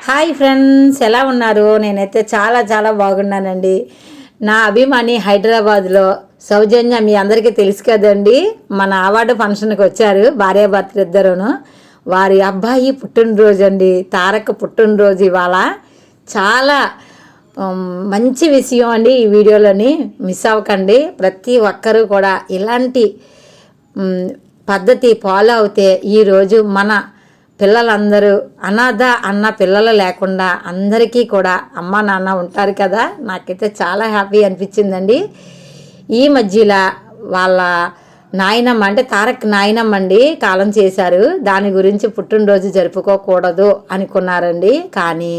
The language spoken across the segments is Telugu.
హాయ్ ఫ్రెండ్స్, ఎలా ఉన్నారు? నేనైతే చాలా చాలా బాగున్నానండి. నా అభిమాని హైదరాబాద్లో సౌజన్య మీ అందరికీ తెలుసు కదండి. మన అవార్డు ఫంక్షన్కి వచ్చారు భార్యాభర్తలు ఇద్దరును. వారి అబ్బాయి పుట్టినరోజు అండి, తారక్ పుట్టినరోజు ఇవాళ. చాలా మంచి విషయం అండి. ఈ వీడియోలోని మిస్ అవ్వకండి. ప్రతి ఒక్కరూ కూడా ఇలాంటి పద్ధతి ఫాలో అవుతే ఈరోజు మన పిల్లలందరూ అనాథ అన్న పిల్లలు లేకుండా అందరికీ కూడా అమ్మ నాన్న ఉంటారు కదా. నాకైతే చాలా హ్యాపీ అనిపించిందండి. ఈ మధ్యలో వాళ్ళ నాయనమ్మ అంటే తారక్ నాయనమ్మ అండి కాలం చేశారు. దాని గురించి పుట్టినరోజు జరుపుకోకూడదు అనుకున్నారండి. కానీ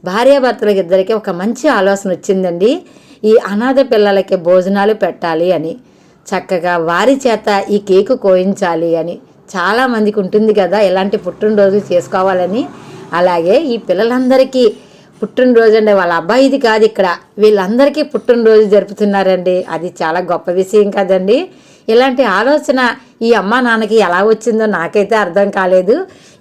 భార్యాభర్తలకు ఇద్దరికి ఒక మంచి ఆలోచన వచ్చిందండి. ఈ అనాథ పిల్లలకి భోజనాలు పెట్టాలి అని, చక్కగా వారి చేత ఈ కేకు కోయించాలి అని చాలామందికి ఉంటుంది కదా ఇలాంటి పుట్టినరోజులు చేసుకోవాలని. అలాగే ఈ పిల్లలందరికీ పుట్టినరోజు అండి, వాళ్ళ అబ్బాయిది కాదు, ఇక్కడ వీళ్ళందరికీ పుట్టినరోజు జరుపుతున్నారండి. అది చాలా గొప్ప విషయం కదండి. ఇలాంటి ఆలోచన ఈ అమ్మ నాన్నకి ఎలా వచ్చిందో నాకైతే అర్థం కాలేదు.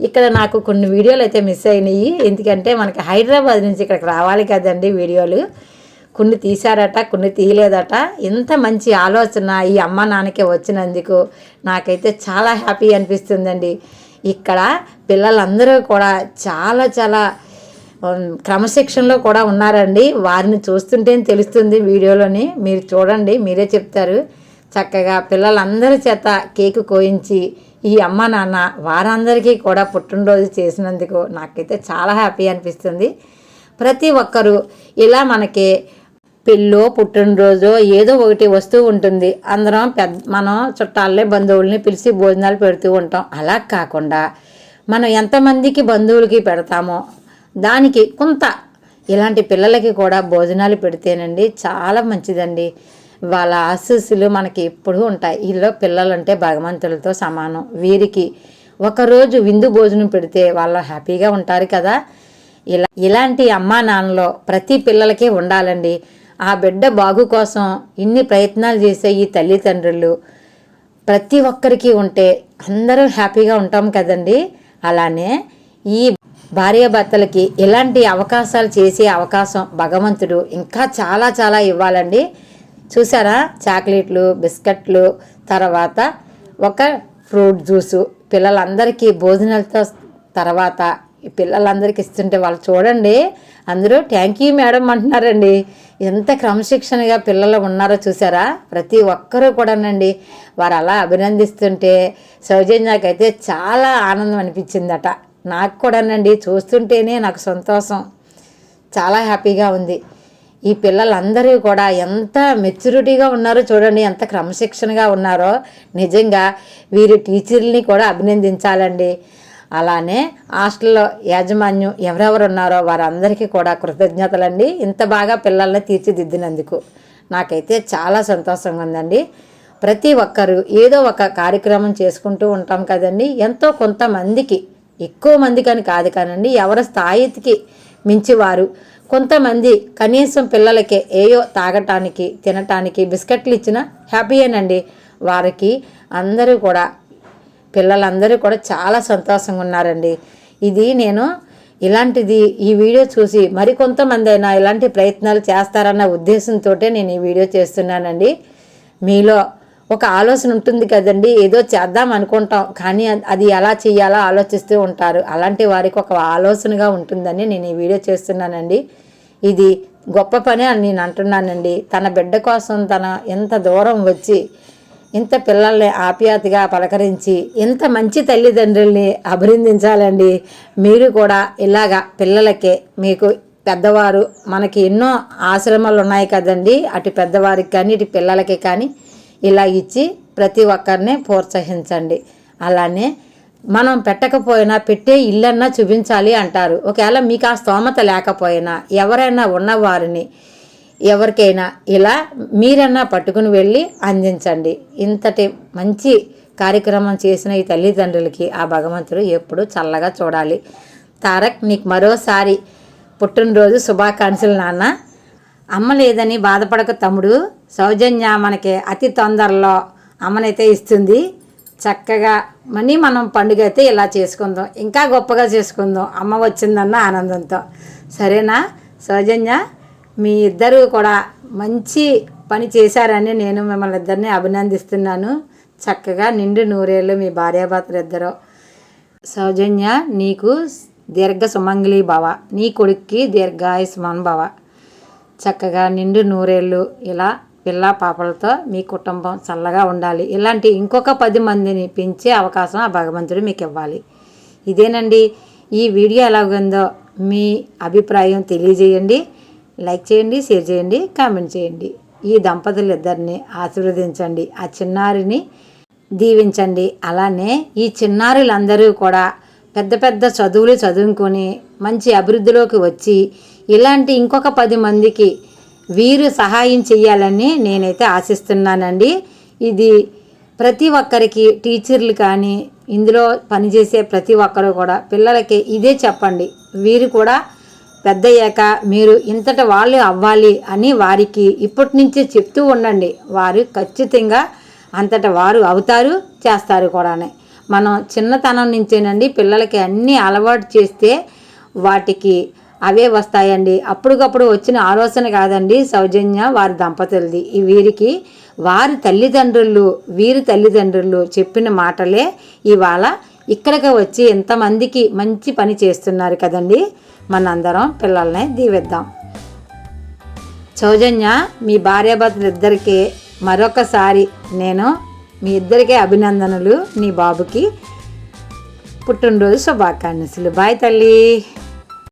ఇక్కడ నాకు కొన్ని వీడియోలు అయితే మిస్ అయినాయి. ఎందుకంటే మనకి హైదరాబాద్ నుంచి ఇక్కడికి రావాలి కదండి వీడియోలు. కొన్ని తీశారట, కొన్ని తీయలేదట. ఇంత మంచి ఆలోచన ఈ అమ్మ నాన్నకి వచ్చినందుకు నాకైతే చాలా హ్యాపీ అనిపిస్తుందండి. ఇక్కడ పిల్లలందరూ కూడా చాలా చాలా క్రమశిక్షణలో కూడా ఉన్నారండి. వారిని చూస్తుంటే తెలుస్తుంది వీడియోలోని. మీరు చూడండి, మీరే చెప్తారు. చక్కగా పిల్లలందరి చేత కేకు కోయించి ఈ అమ్మ నాన్న వారందరికీ కూడా పుట్టినరోజు చేసినందుకు నాకైతే చాలా హ్యాపీ అనిపిస్తుంది. ప్రతి ఒక్కరూ ఇలా మనకి పెళ్ళో పుట్టినరోజు ఏదో ఒకటి వస్తూ ఉంటుంది. అందరం మనం చుట్టాలనే బంధువుల్ని పిలిచి భోజనాలు పెడుతూ ఉంటాం. అలా కాకుండా మనం ఎంతమందికి బంధువులకి పెడతామో దానికి కొంత ఇలాంటి పిల్లలకి కూడా భోజనాలు పెడితేనండి చాలా మంచిదండి. వాళ్ళ ఆశీస్సులు మనకి ఎప్పుడూ ఉంటాయి. వీళ్ళు పిల్లలంటే భగవంతులతో సమానం. వీరికి ఒకరోజు విందు భోజనం పెడితే వాళ్ళు హ్యాపీగా ఉంటారు కదా. ఇలాంటి అమ్మా నాన్నలో ప్రతి పిల్లలకి ఉండాలండి. ఆ బిడ్డ బాగు కోసం ఇన్ని ప్రయత్నాలు చేసే ఈ తల్లిదండ్రులు ప్రతి ఒక్కరికి ఉంటే అందరూ హ్యాపీగా ఉంటాం కదండి. అలానే ఈ భార్యాభర్తలకి ఇలాంటి అవకాశాలు చేసే అవకాశం భగవంతుడు ఇంకా చాలా చాలా ఇవ్వాలండి. చూసారా, చాక్లెట్లు, బిస్కెట్లు, తర్వాత ఒక ఫ్రూట్ జ్యూసు పిల్లలందరికీ భోజనాలతో తర్వాత పిల్లలందరికీ ఇస్తుంటే వాళ్ళు చూడండి అందరూ థ్యాంక్ యూ మేడం అంటున్నారండి. ఎంత క్రమశిక్షణగా పిల్లలు ఉన్నారో చూసారా. ప్రతి ఒక్కరూ కూడానండి వారు అలా అభినందిస్తుంటే సౌజన్యకైతే చాలా ఆనందం అనిపించిందట. నాకు కూడానండి చూస్తుంటేనే నాకు సంతోషం, చాలా హ్యాపీగా ఉంది. ఈ పిల్లలందరూ కూడా ఎంత మెచ్యూరిటీగా ఉన్నారో చూడండి, ఎంత క్రమశిక్షణగా ఉన్నారో. నిజంగా వీరి టీచర్ని కూడా అభినందించాలండి. అలానే హాస్టల్లో యాజమాన్యం ఎవరెవరు ఉన్నారో వారందరికీ కూడా కృతజ్ఞతలండి. ఇంత బాగా పిల్లల్ని తీర్చిదిద్దినందుకు నాకైతే చాలా సంతోషంగా ఉందండి. ప్రతి ఒక్కరు ఏదో ఒక కార్యక్రమం చేసుకుంటూ ఉంటాం కదండి. ఎంతో కొంతమందికి, ఎక్కువ మందికి అని కాదు కానండి, ఎవరి స్థాయికి మించివారు కొంతమంది కనీసం పిల్లలకి ఏయో తాగటానికి తినటానికి బిస్కెట్లు ఇచ్చినా హ్యాపీయేనండి. వారికి అందరూ కూడా పిల్లలందరూ కూడా చాలా సంతోషంగా ఉన్నారండి. ఇది నేను ఇలాంటిది ఈ వీడియో చూసి మరికొంతమంది అయినా ఇలాంటి ప్రయత్నాలు చేస్తారన్న ఉద్దేశంతో నేను ఈ వీడియో చేస్తున్నానండి. మీలో ఒక ఆలోచన ఉంటుంది కదండి, ఏదో చేద్దాం అనుకుంటాం కానీ అది ఎలా చేయాలో ఆలోచిస్తూ ఉంటారు. అలాంటి వారికి ఒక ఆలోచనగా ఉంటుందని నేను ఈ వీడియో చేస్తున్నానండి. ఇది గొప్ప పని అని నేను అంటున్నానండి. తన బిడ్డ కోసం తన ఎంత దూరం వచ్చి ఇంత పిల్లల్ని ఆప్యాయతగా పలకరించి ఇంత మంచి తల్లిదండ్రుల్ని అభినందించాలండి. మీరు కూడా ఇలాగా పిల్లలకే, మీకు పెద్దవారు మనకి ఎన్నో ఆశ్రమాలు ఉన్నాయి కదండి, అటు పెద్దవారికి కానీ ఇటు పిల్లలకి కానీ ఇలా ఇచ్చి ప్రతి ఒక్కరిని ప్రోత్సహించండి. అలానే మనం పెట్టకపోయినా పెట్టే ఇల్లన్నా చూపించాలి అంటారు. ఒకవేళ మీకు ఆ స్తోమత లేకపోయినా ఎవరైనా ఉన్నవారిని ఎవరికైనా ఇలా మీరన్నా పట్టుకుని వెళ్ళి అందించండి. ఇంతటి మంచి కార్యక్రమం చేసిన ఈ తల్లిదండ్రులకి ఆ భగవంతుడు ఎప్పుడు చల్లగా చూడాలి. తారక్, నీకు మరోసారి పుట్టినరోజు శుభాకాంక్షలు నాన్న. అమ్మ లేదని బాధపడక తమ్ముడు, సౌజన్య మనకి అతి తొందరలో అమ్మనైతే ఇస్తుంది. చక్కగా మనం పండుగ అయితే ఇలా చేసుకుందాం, ఇంకా గొప్పగా చేసుకుందాం అమ్మ వచ్చిందన్న ఆనందంతో. సరేనా సౌజన్య? మీ ఇద్దరు కూడా మంచి పని చేశారని నేను మిమ్మల్ని ఇద్దరిని అభినందిస్తున్నాను. చక్కగా నిండు నూరేళ్ళు మీ భార్యాభర్తలు ఇద్దరు. సౌజన్య, నీకు దీర్ఘ సుమంగళి భవ, నీ కొడుక్కి దీర్ఘాయుష్మాన్ భవ. చక్కగా నిండు నూరేళ్ళు ఇలా పిల్ల పాపలతో మీ కుటుంబం చల్లగా ఉండాలి. ఇలాంటి ఇంకొక 10 మందిని పెంచే అవకాశం ఆ భగవంతుడు మీకు ఇవ్వాలి. ఇదేనండి. ఈ వీడియో ఎలాగుందో మీ అభిప్రాయం తెలియజేయండి. లైక్ చేయండి, షేర్ చేయండి, కామెంట్ చేయండి. ఈ దంపతులు ఇద్దరిని ఆశీర్వదించండి, ఆ చిన్నారిని దీవించండి. అలానే ఈ చిన్నారులందరూ కూడా పెద్ద పెద్ద చదువులు చదువుకొని మంచి అభివృద్ధిలోకి వచ్చి ఇలాంటి ఇంకొక 10 మందికి వీరు సహాయం చేయాలని నేనైతే ఆశిస్తున్నానండి. ఇది ప్రతి ఒక్కరికి, టీచర్లు కానీ ఇందులో పనిచేసే ప్రతి ఒక్కరు కూడా పిల్లలకి ఇదే చెప్పండి. వీరు కూడా పెద్దయ్యాక మీరు ఇంతటి వాళ్ళు అవ్వాలి అని వారికి ఇప్పటి నుంచే చెప్తూ ఉండండి. వారు ఖచ్చితంగా అంతట వారు అవుతారు, చేస్తారు కూడానే. మనం చిన్నతనం నుంచేనండి పిల్లలకి అన్నీ అలవాటు చేస్తే వాటికి అవే వస్తాయండి. అప్పటికప్పుడు వచ్చిన ఆలోచన కాదండి సౌజన్య వారి దంపతులది. వీరికి వీరి తల్లిదండ్రులు చెప్పిన మాటలే ఇవాళ ఇక్కడికి వచ్చి ఎంతమందికి మంచి పని చేస్తున్నారు కదండి. మనందరం పిల్లల్ని దీవిద్దాం. సౌజన్య, మీ భార్యాభర్తలు ఇద్దరికీ మరొకసారి నేను మీ ఇద్దరికీ అభినందనలు. నీ బాబుకి పుట్టినరోజు శుభాకాంక్షలు. బాయ్ తల్లి.